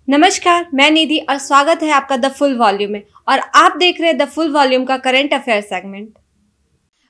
नमस्कार, मैं निधि और स्वागत है आपका द फुल वॉल्यूम में। और आप देख रहे हैं द फुल वॉल्यूम का करंट अफेयर सेगमेंट।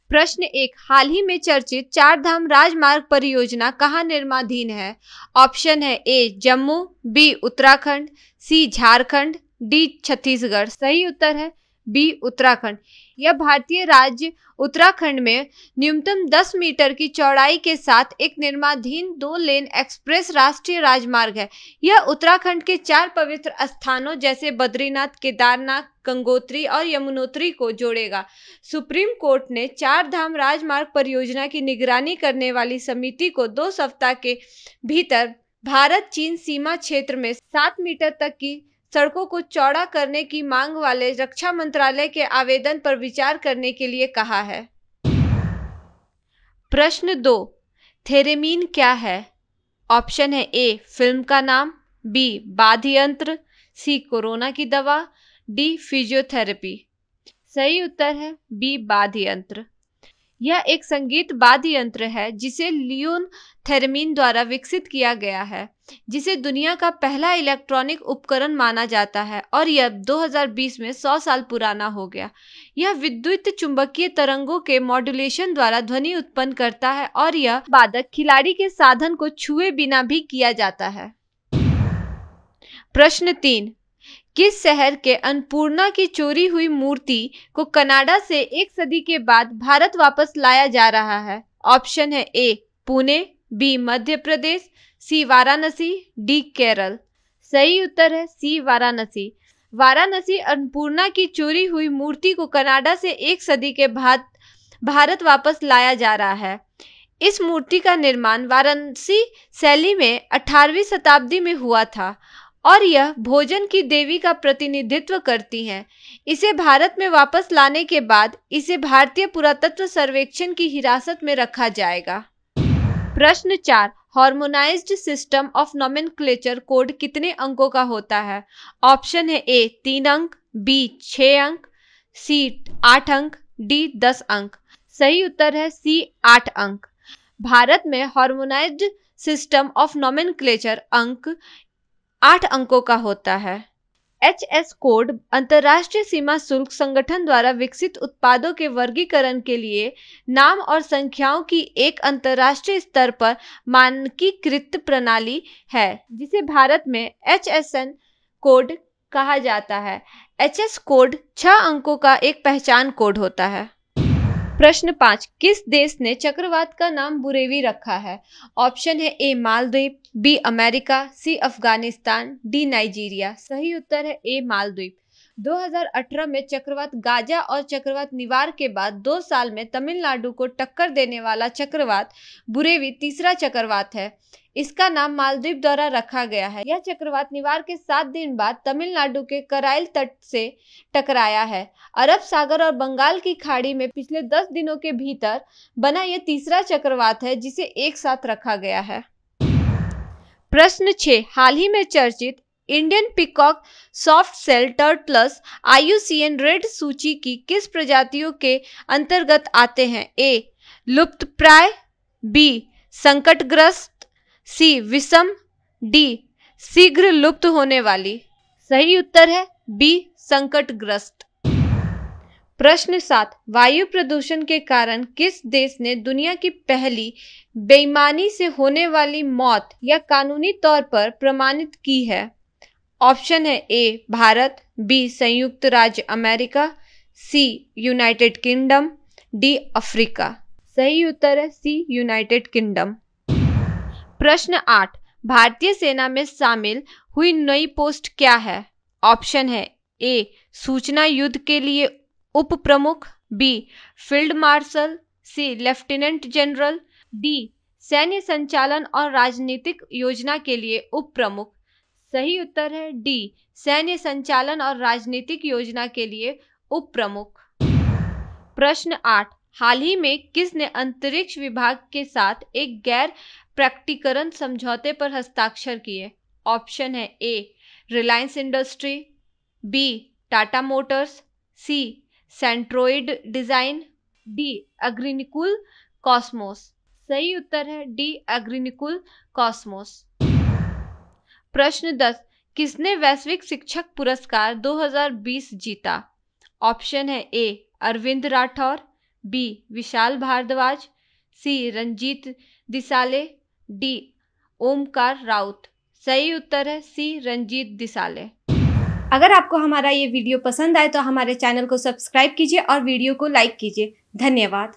प्रश्न 1, हाल ही में चर्चित चार धाम राजमार्ग परियोजना कहाँ निर्माणाधीन है? ऑप्शन है ए जम्मू, बी उत्तराखंड, सी झारखंड, डी छत्तीसगढ़। सही उत्तर है बी उत्तराखंड। यह भारतीय राज्य उत्तराखंड में न्यूनतम 10 मीटर की चौड़ाई के साथ एक निर्माणाधीन 2 लेन एक्सप्रेस राष्ट्रीय राजमार्ग है। यह उत्तराखंड के 4 पवित्र स्थानों जैसे बद्रीनाथ, केदारनाथ, गंगोत्री और यमुनोत्री को जोड़ेगा। सुप्रीम कोर्ट ने चार धाम राजमार्ग परियोजना की निगरानी करने वाली समिति को 2 सप्ताह के भीतर भारत चीन सीमा क्षेत्र में 7 मीटर तक की सड़कों को चौड़ा करने की मांग वाले रक्षा मंत्रालय के आवेदन पर विचार करने के लिए कहा है। प्रश्न 2, थेरेमीन क्या है? ऑप्शन है ए फिल्म का नाम, बी वाद्य यंत्र, सी कोरोना की दवा, डी फिजियोथेरेपी। सही उत्तर है बी वाद्य यंत्र। यह एक संगीत वाद्य यंत्र है जिसे लियोन थेरेमीन द्वारा विकसित किया गया है, जिसे दुनिया का पहला इलेक्ट्रॉनिक उपकरण माना जाता है और यह 2020 में 100 साल पुराना हो गया। यह विद्युत चुंबकीय तरंगों के मॉड्यूलेशन द्वारा ध्वनि उत्पन्न करता है और यह वादक खिलाड़ी के साधन को छुए बिना भी किया जाता है। प्रश्न 3, किस शहर के अन्नपूर्णा की चोरी हुई मूर्ति को कनाडा से 1 सदी के बाद भारत वापस लाया जा रहा है? ऑप्शन है ए पुणे, बी मध्य प्रदेश, सी वाराणसी, डी केरल। सही उत्तर है सी वाराणसी। वाराणसी अन्नपूर्णा की चोरी हुई मूर्ति को कनाडा से 1 सदी के बाद भारत वापस लाया जा रहा है। इस मूर्ति का निर्माण वाराणसी शैली में 18वीं शताब्दी में हुआ था और यह भोजन की देवी का प्रतिनिधित्व करती हैं। इसे भारत में वापस लाने के बाद इसे भारतीय पुरातत्व सर्वेक्षण की हिरासत में रखा जाएगा। प्रश्न 4, harmonised system of nomenclature code कितने अंकों का होता है? ऑप्शन है ए 3 अंक, बी 6 अंक, सी 8 अंक, डी 10 अंक। सही उत्तर है सी 8 अंक। भारत में हार्मोनाइज्ड सिस्टम ऑफ नोमेनक्लेचर अंक 8 अंकों का होता है। HS कोड अंतर्राष्ट्रीय सीमा शुल्क संगठन द्वारा विकसित उत्पादों के वर्गीकरण के लिए नाम और संख्याओं की एक अंतर्राष्ट्रीय स्तर पर मानकीकृत प्रणाली है, जिसे भारत में HSN कोड कहा जाता है। HS कोड 6 अंकों का एक पहचान कोड होता है। प्रश्न 5, किस देश ने चक्रवात का नाम बुरेवी रखा है? ऑप्शन है ए मालदीव, बी अमेरिका, सी अफगानिस्तान, डी नाइजीरिया। सही उत्तर है ए मालदीव। 2018 में चक्रवात गाजा और चक्रवात निवार के बाद 2 साल में तमिलनाडु को टक्कर देने वाला चक्रवात बुरेवी तीसरा चक्रवात है। इसका नाम मालदीव द्वारा रखा गया है। यह चक्रवात निवार के 7 दिन बाद तमिलनाडु के कराइल तट से टकराया है। अरब सागर और बंगाल की खाड़ी में पिछले 10 दिनों के भीतर बना यह तीसरा चक्रवात है जिसे एक साथ रखा गया है। प्रश्न 6, हाल ही में चर्चित Indian peacock soft shell turtles IUCN red सूची की किस प्रजातियों के अंतर्गत आते हैं? ए लुप्तप्राय, बी संकटग्रस्त, सी विषम, डी शीघ्र लुप्त होने वाली। सही उत्तर है बी संकटग्रस्त। प्रश्न 7, वायु प्रदूषण के कारण किस देश ने दुनिया की पहली बेईमानी से होने वाली मौत या कानूनी तौर पर प्रमाणित की है? ऑप्शन है ए भारत, बी संयुक्त राज्य America, C United kingdom, D Africa. सही उत्तर है सी यूनाइटेड किंगडम। प्रश्न 8, भारतीय सेना में शामिल हुई नई पोस्ट क्या है? ऑप्शन है ए सूचना युद्ध के लिए उप प्रमुख, B field marshal, C lieutenant general, D सैन्य संचालन और राजनीतिक योजना के लिए उप प्रमुख। सही उत्तर है डी सैन्य संचालन और राजनीतिक योजना के लिए उप प्रमुख। प्रश्न 8, हाल ही में किसने अंतरिक्ष विभाग के साथ एक गैर प्रकटीकरण समझौते पर हस्ताक्षर किए? ऑप्शन है A Reliance Industry, B Tata Motors, C Centroid Design, D Agnikul Cosmos. सही उत्तर है डी अग्निकुल कॉस्मोस। प्रश्न 10, किसने वैश्विक शिक्षक पुरस्कार 2020 जीता? ऑप्शन है ए अरविंद राठौर, बी विशाल भारद्वाज, सी रंजीत दिसाले, डी ओमकार राउत। सही उत्तर है सी रंजीत दिसाले। अगर आपको हमारा ये वीडियो पसंद आए तो हमारे चैनल को सब्सक्राइब कीजिए और वीडियो को लाइक कीजिए। धन्यवाद।